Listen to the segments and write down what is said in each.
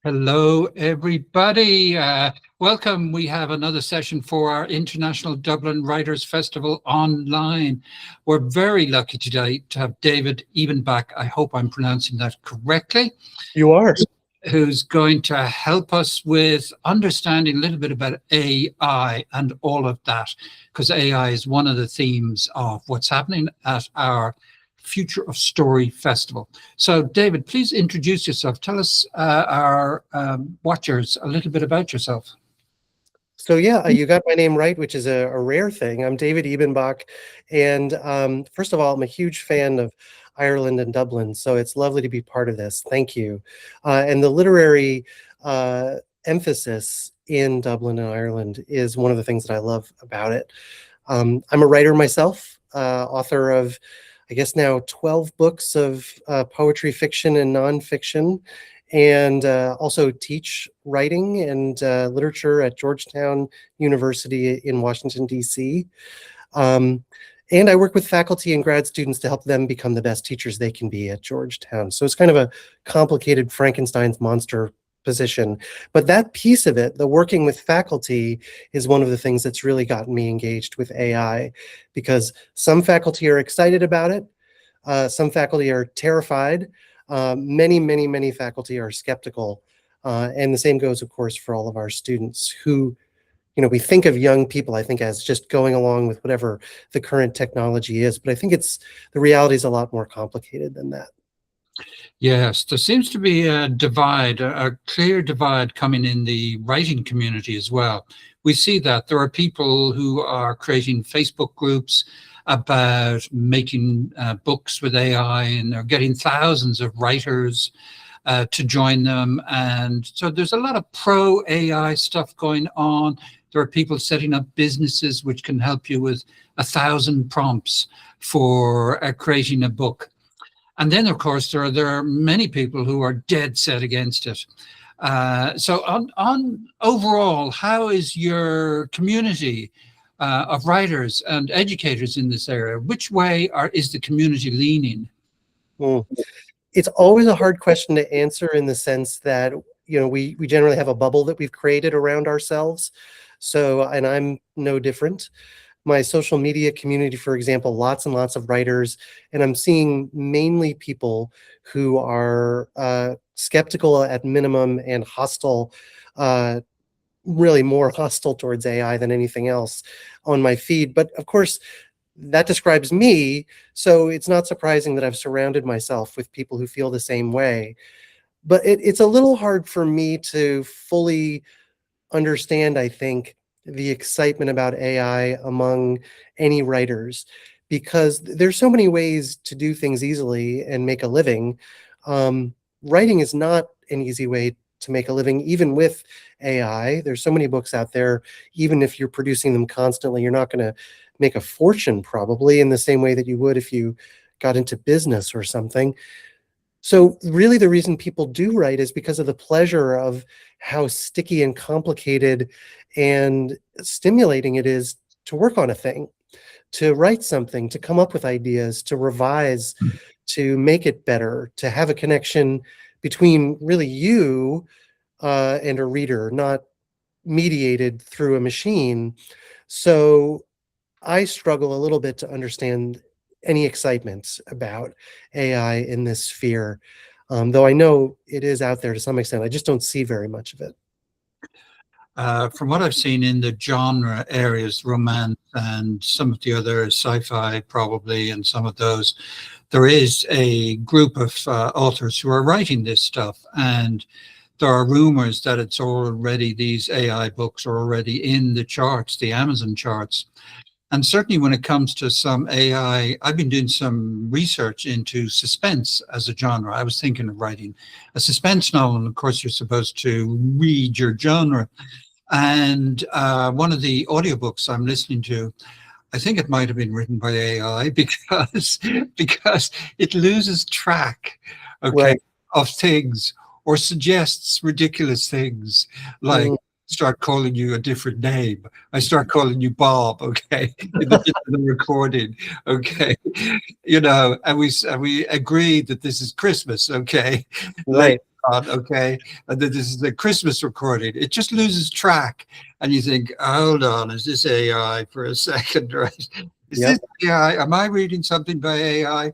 Hello, everybody. Welcome. We have another session for our International Dublin Writers Festival online. We're very lucky today to have David Ebenbach. I hope I'm pronouncing that correctly. You are. Who's going to help us with understanding a little bit about AI and all of that, because AI is one of the themes of what's happening at our Future of Story Festival. So, David, please introduce yourself. Tell us, our watchers, a little bit about yourself. So yeah, you got my name right, which is a rare thing. I'm David Ebenbach, and first of all, I'm a huge fan of Ireland and Dublin, so it's lovely to be part of this. Thank you. And the literary emphasis in Dublin and Ireland is one of the things that I love about it. I'm a writer myself, author of, I guess now 12 books of poetry, fiction, and nonfiction, and also teach writing and literature at Georgetown University in Washington, D.C. And I work with faculty and grad students to help them become the best teachers they can be at Georgetown. So it's kind of a complicated Frankenstein's monster position. But that piece of it, the working with faculty, is one of the things that's really gotten me engaged with AI, because some faculty are excited about it. Some faculty are terrified. Many faculty are skeptical. And the same goes, of course, for all of our students who, we think of young people, I think, as just going along with whatever the current technology is. But I think the reality is a lot more complicated than that. Yes, there seems to be a divide, a clear divide coming in the writing community as well. We see that there are people who are creating Facebook groups about making books with AI, and they're getting thousands of writers to join them. And so there's a lot of pro AI stuff going on. There are people setting up businesses which can help you with 1,000 prompts for creating a book. And then, of course, there are many people who are dead set against it. So on overall, how is your community of writers and educators in this area? Which way is the community leaning? Well, it's always a hard question to answer, in the sense that, we generally have a bubble that we've created around ourselves. So, and I'm no different. My social media community, for example, lots and lots of writers, and I'm seeing mainly people who are skeptical at minimum and hostile, really more hostile towards AI than anything else on my feed. But of course, that describes me, so it's not surprising that I've surrounded myself with people who feel the same way. But it's a little hard for me to fully understand, I think, the excitement about AI among any writers, because there's so many ways to do things easily and make a living. Writing is not an easy way to make a living, even with AI. There's so many books out there. Even if you're producing them constantly, you're not going to make a fortune, probably, in the same way that you would if you got into business or something. So really, the reason people do write is because of the pleasure of how sticky and complicated and stimulating it is to work on a thing, to write something, to come up with ideas, to revise, to make it better, to have a connection between really you and a reader, not mediated through a machine. So I struggle a little bit to understand any excitement about AI in this sphere, though I know it is out there to some extent. I just don't see very much of it. From what I've seen in the genre areas, romance and some of the other sci-fi probably, and some of those, there is a group of authors who are writing this stuff, and there are rumors that these AI books are already in the charts, the Amazon charts. And certainly when it comes to some AI, I've been doing some research into suspense as a genre. I was thinking of writing a suspense novel, and of course you're supposed to read your genre. And one of the audiobooks I'm listening to, I think it might have been written by AI, because it loses track, Right. of things, or suggests ridiculous things, like start calling you a different name. I start calling you Bob, in the recording, and we agree that this is Christmas, Right. on, okay, and then this is the Christmas recording. It just loses track, and you think, hold on, is this AI for a second, right? Is this Yep. AI? Am I reading something by AI?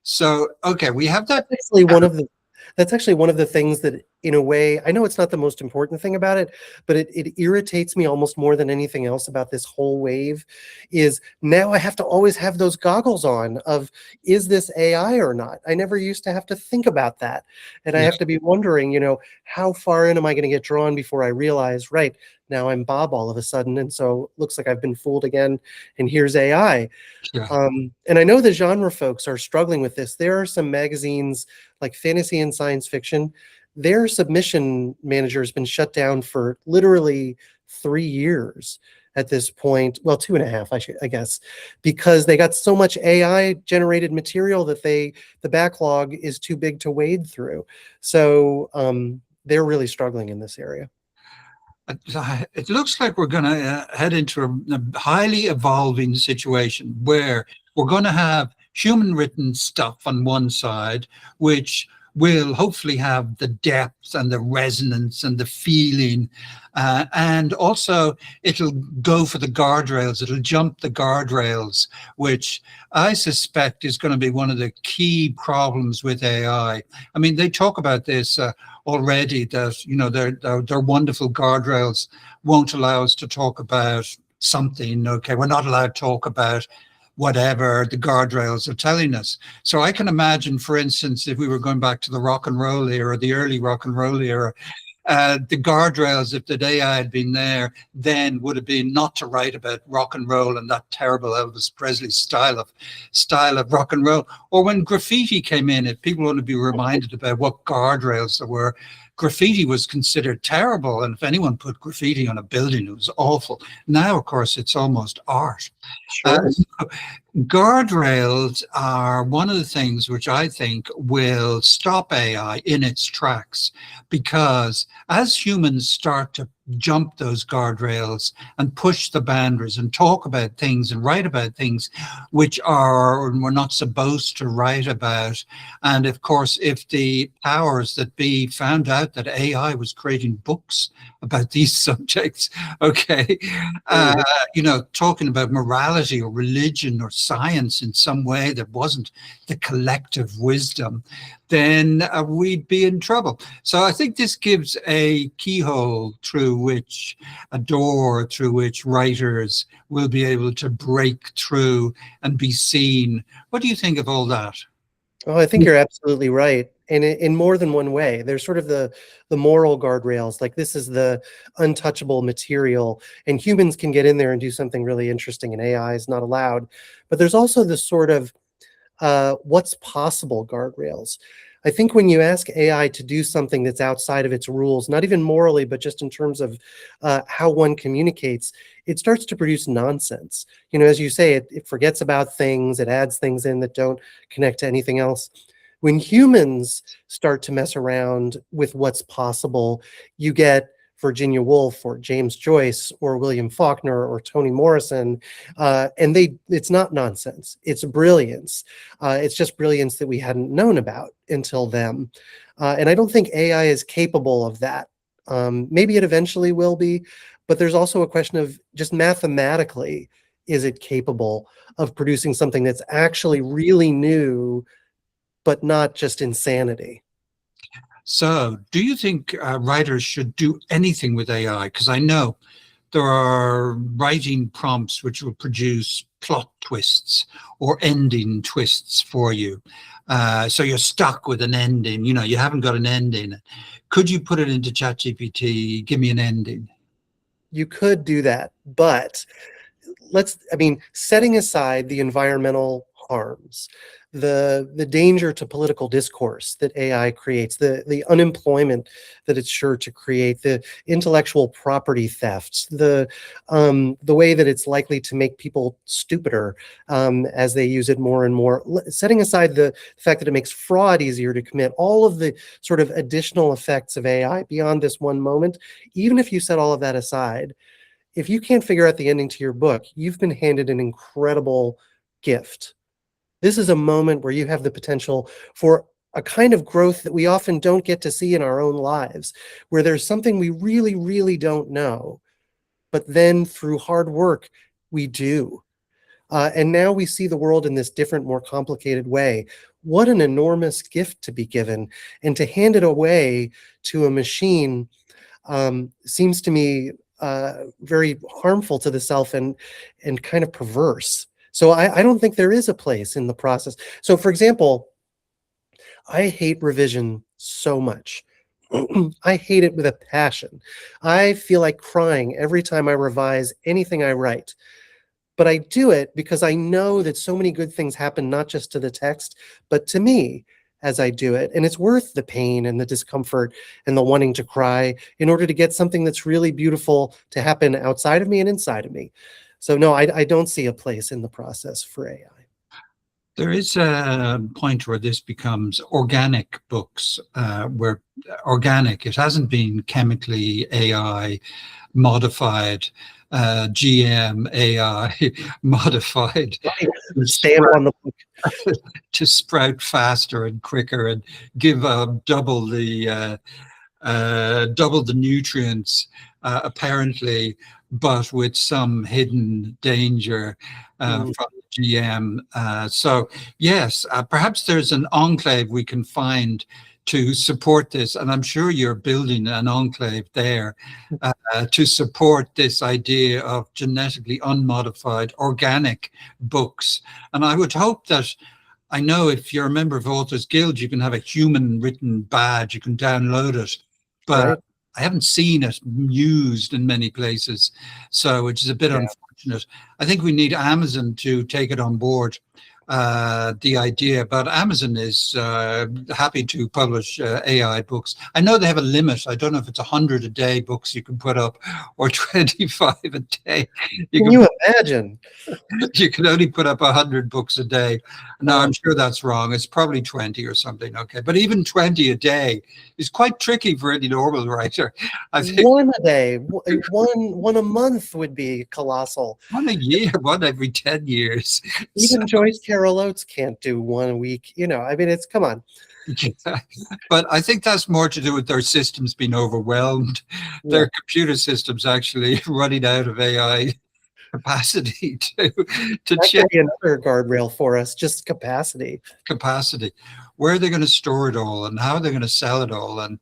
So, okay, we have that. That's actually one of the that's actually one of the things that, in a way, I know it's not the most important thing about it, but it irritates me almost more than anything else about this whole wave, is now I have to always have those goggles on of, is this AI or not? I never used to have to think about that. And I Yeah, have to be wondering, how far in am I going to get drawn before I realize, right, now I'm Bob all of a sudden, and so it looks like I've been fooled again, and here's AI. yeah. And I know the genre folks are struggling with this. There are some magazines like fantasy and science fiction. Their submission manager has been shut down for literally 3 years at this point. Well, 2.5, I guess, because they got so much AI generated material that the backlog is too big to wade through. So they're really struggling in this area. It looks like we're going to head into a highly evolving situation where we're going to have human written stuff on one side, which will hopefully have the depth and the resonance and the feeling. And also, it'll go for the guardrails, it'll jump the guardrails, which I suspect is going to be one of the key problems with AI. I mean, they talk about this already, that their wonderful guardrails won't allow us to talk about something. Okay, we're not allowed to talk about whatever the guardrails are telling us. So I can imagine, for instance, if we were going back to the rock and roll era, the early rock and roll era, the guardrails, if the AI had been there, then would have been not to write about rock and roll and that terrible Elvis Presley style of rock and roll. Or when graffiti came in, if people want to be reminded about what guardrails there were, graffiti was considered terrible. And if anyone put graffiti on a building, it was awful. Now, of course, it's almost art. Sure. So guardrails are one of the things which I think will stop AI in its tracks, because as humans start to jump those guardrails and push the boundaries and talk about things and write about things which we're not supposed to write about, and of course, if the powers that be found out that AI was creating books about these subjects, okay, talking about morality or religion or science in some way that wasn't the collective wisdom, then we'd be in trouble. So I think this gives a keyhole a door through which writers will be able to break through and be seen. What do you think of all that? Oh, I think you're absolutely right. And in more than one way, there's sort of the moral guardrails, like this is the untouchable material, and humans can get in there and do something really interesting, and AI is not allowed. But there's also this sort of what's possible guardrails. I think when you ask AI to do something that's outside of its rules, not even morally, but just in terms of how one communicates, it starts to produce nonsense. As you say, it forgets about things, it adds things in that don't connect to anything else. When humans start to mess around with what's possible, you get Virginia Woolf or James Joyce or William Faulkner or Toni Morrison, and it's not nonsense. It's brilliance. It's just brilliance that we hadn't known about until then. And I don't think AI is capable of that. Maybe it eventually will be, but there's also a question of just mathematically, is it capable of producing something that's actually really new, but not just insanity? So, do you think writers should do anything with AI? Because I know there are writing prompts which will produce plot twists or ending twists for you. So you're stuck with an ending. You haven't got an ending. Could you put it into ChatGPT? Give me an ending. You could do that, but setting aside the environmental harms, the danger to political discourse that AI creates, the unemployment that it's sure to create, the intellectual property thefts, the way that it's likely to make people stupider as they use it more and more. Setting aside the fact that it makes fraud easier to commit, all of the sort of additional effects of AI beyond this one moment, even if you set all of that aside, if you can't figure out the ending to your book, you've been handed an incredible gift. This is a moment where you have the potential for a kind of growth that we often don't get to see in our own lives, where there's something we really, really don't know, but then through hard work, we do. And now we see the world in this different, more complicated way. What an enormous gift to be given, and to hand it away to a machine seems to me very harmful to the self, and kind of perverse. So I don't think there is a place in the process. So for example, I hate revision so much. I hate it with a passion. I feel like crying every time I revise anything I write. But I do it because I know that so many good things happen, not just to the text, but to me as I do it. And it's worth the pain and the discomfort and the wanting to cry in order to get something that's really beautiful to happen outside of me and inside of me. So no, I don't see a place in the process for AI. There is a point where this becomes organic books, where organic, it hasn't been chemically AI modified, GM AI modified. Right. Stamp on the book. To sprout faster and quicker and give double the nutrients, apparently, but with some hidden danger from the GM. So yes, perhaps there's an enclave we can find to support this, and I'm sure you're building an enclave there to support this idea of genetically unmodified organic books. And I would hope that, I know if you're a member of Authors Guild, you can have a human written badge, you can download it, but right. I haven't seen it used in many places, so which is a bit unfortunate. I think we need Amazon to take it on board, the idea, but Amazon is happy to publish AI books. I know they have a limit. I don't know if it's 100 a day books you can put up, or 25 a day. Can you imagine? You can only put up 100 books a day. No, I'm sure that's wrong. It's probably 20 or something. Okay, but even 20 a day is quite tricky for any normal writer. I think one a day, one a month would be colossal. One a year, one every 10 years. Even Joyce Carol Oates can't do one a week. You know, I mean, it's, come on. Yeah. But I think that's more to do with their systems being overwhelmed. Yeah. Their computer systems actually running out of AI capacity to that check. Could be another guardrail for us, just capacity. Where are they going to store it all, and how are they going to sell it all, and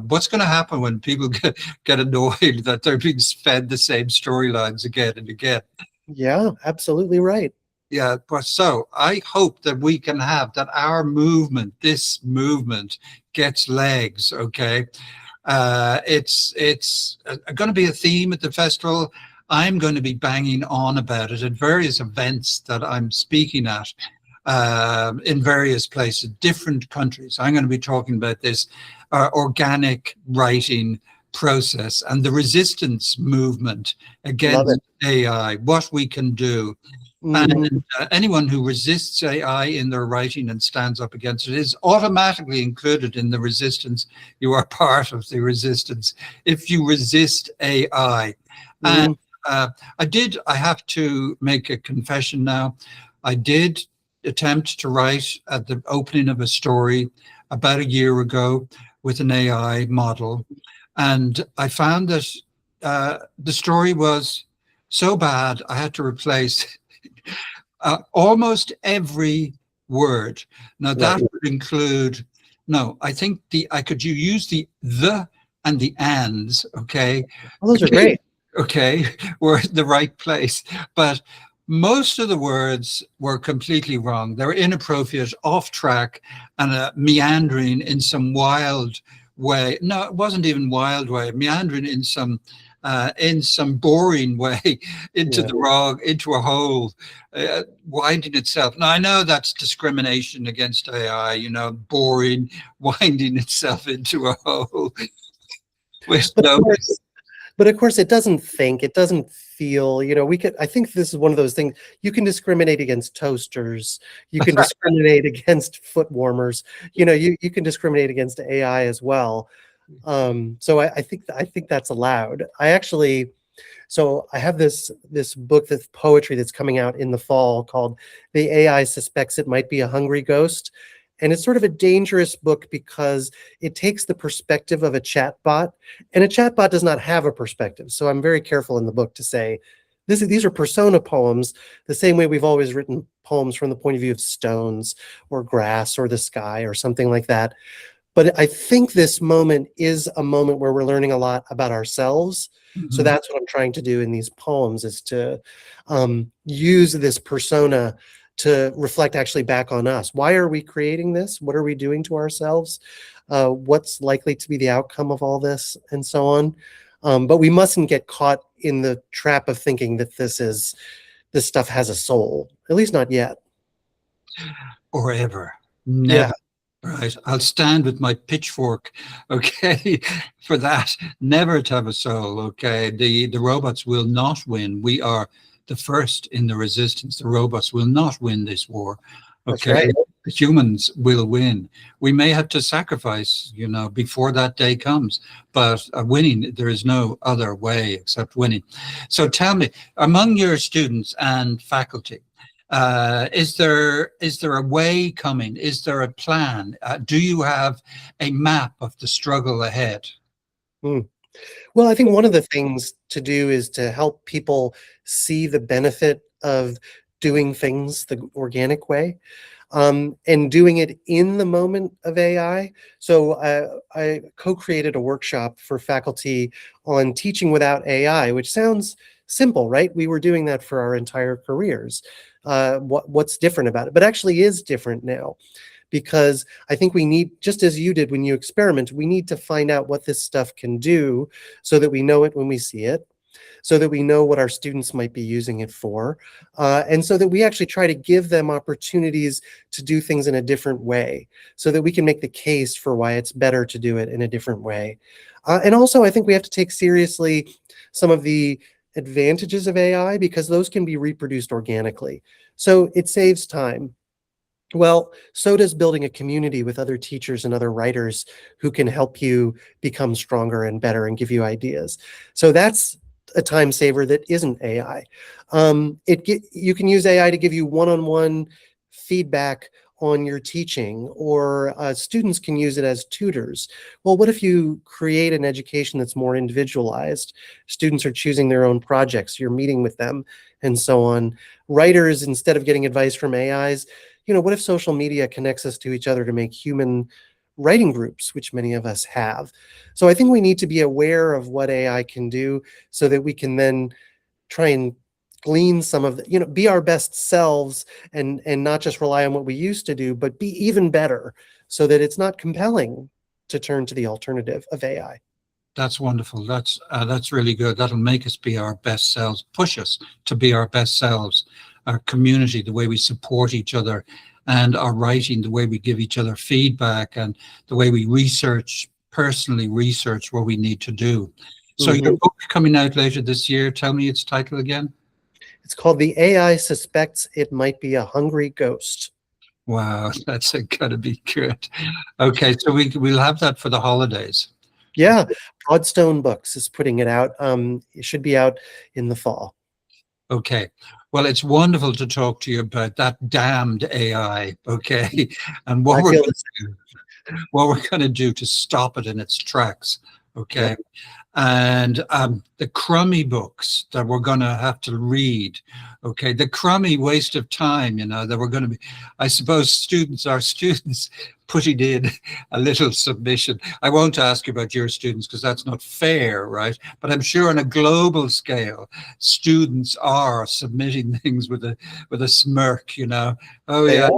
what's going to happen when people get annoyed that they're being fed the same storylines again and again? Yeah, absolutely right. Yeah, but so I hope that we can have that our movement, this movement, gets legs. Okay, it's going to be a theme at the festival. I'm going to be banging on about it at various events that I'm speaking at in various places, different countries. I'm going to be talking about this organic writing process and the resistance movement against AI, what we can do. And anyone who resists AI in their writing and stands up against it is automatically included in the resistance. You are part of the resistance if you resist AI. And I have to make a confession now. I did attempt to write at the opening of a story about a year ago with an AI model. And I found that the story was so bad, I had to replace almost every word. Now that would include, I think I could use the and the ands, okay? Well, those are great. Okay, we're in the right place. But most of the words were completely wrong. They were inappropriate, off track, and meandering in some wild way. No, it wasn't even wild way, meandering in some boring way into the wrong, into a hole, winding itself. Now, I know that's discrimination against AI, boring, winding itself into a hole. But of course, it doesn't think, it doesn't feel, I think this is one of those things, you can discriminate against toasters, you can discriminate against foot warmers, you can discriminate against AI as well. So I think that's allowed. I have this book, this poetry that's coming out in the fall called "The AI Suspects It Might Be a Hungry Ghost," And it's sort of a dangerous book because it takes the perspective of a chatbot, and a chatbot does not have a perspective. So I'm very careful in the book to say, these are persona poems, the same way we've always written poems from the point of view of stones or grass or the sky or something like that. But I think this moment is a moment where we're learning a lot about ourselves. So that's what I'm trying to do in these poems, is to use this persona to reflect actually back on us. Why are we creating this? What are we doing to ourselves? What's likely to be the outcome of all this, and so on. But we mustn't get caught in the trap of thinking that this stuff has a soul, at least not yet. Or ever. Never. Yeah. Right. I'll stand with my pitchfork, okay, for that. Never to have a soul, okay. The robots will not win. We are the first in the resistance. The robots will not win this war, okay. That's right. The humans will win. We may have to sacrifice, before that day comes, but winning, there is no other way except winning. So tell me, among your students and faculty, is there a way coming? Is there a plan? Do you have a map of the struggle ahead? Well, I think one of the things to do is to help people see the benefit of doing things the organic way, and doing it in the moment of AI. So I co-created a workshop for faculty on teaching without AI, which sounds simple, right? We were doing that for our entire careers. What's different about it? But actually is different now, because I think we need, just as you did when you experiment, we need to find out what this stuff can do so that we know it when we see it, so that we know what our students might be using it for, and so that we actually try to give them opportunities to do things in a different way, so that we can make the case for why it's better to do it in a different way. And also, I think we have to take seriously some of the advantages of AI, because those can be reproduced organically. So it saves time. Well, so does building a community with other teachers and other writers who can help you become stronger and better and give you ideas. So that's a time saver that isn't AI. You can use AI to give you one-on-one feedback on your teaching, or students can use it as tutors. Well, what if you create an education that's more individualized? Students are choosing their own projects, you're meeting with them, and so on. Writers, instead of getting advice from AIs, what if social media connects us to each other to make human writing groups, which many of us have? So I think we need to be aware of what AI can do, so that we can then try and glean some of the, be our best selves, and not just rely on what we used to do, but be even better, so that it's not compelling to turn to the alternative of AI. That's wonderful. That's really good. That'll make us be our best selves, push us to be our best selves. Our community, the way we support each other, and our writing, the way we give each other feedback, and the way we personally research what we need to do. So your book coming out later this year, tell me its title again. It's called The AI Suspects It Might Be a Hungry Ghost. Wow, that's gotta be good. Okay, so we'll have that for the holidays. Yeah, Broadstone Books is putting it out. It should be out in the fall. Okay, well, it's wonderful to talk to you about that damned AI, okay, and what we're going to do to stop it in its tracks, okay? Yep. And the crummy books that we're going to have to read, okay, the crummy waste of time, that we're going to be, I suppose our students putting in a little submission. I won't ask you about your students, because that's not fair, right? But I'm sure on a global scale, students are submitting things with a smirk, oh yeah,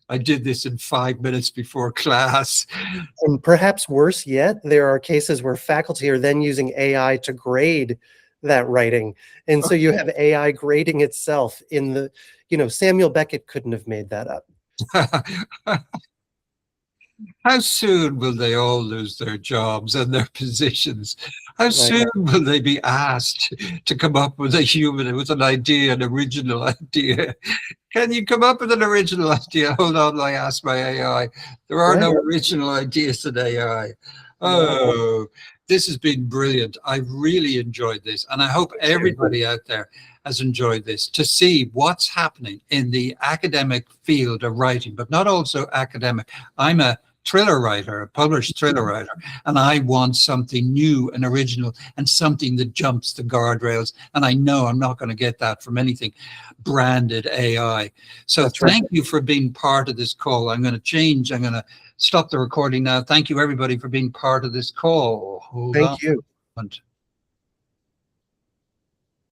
I did this in 5 minutes before class. And perhaps worse yet, there are cases where faculty are then using AI to grade that writing. And so you have AI grading itself in the, Samuel Beckett couldn't have made that up. How soon will they all lose their jobs and their positions? How soon will they be asked to come up with an idea, an original idea? Can you come up with an original idea? Hold on, I asked my AI. There are no original ideas in AI. Oh, this has been brilliant. I've really enjoyed this. And I hope everybody out there has enjoyed this, to see what's happening in the academic field of writing, but not also academic. I'm a thriller writer, a published thriller writer, and I want something new and original and something that jumps the guardrails. And I know I'm not going to get that from anything branded AI. So thank you for being part of this call. I'm going to stop the recording now. Thank you, everybody, for being part of this call. Thank you. On.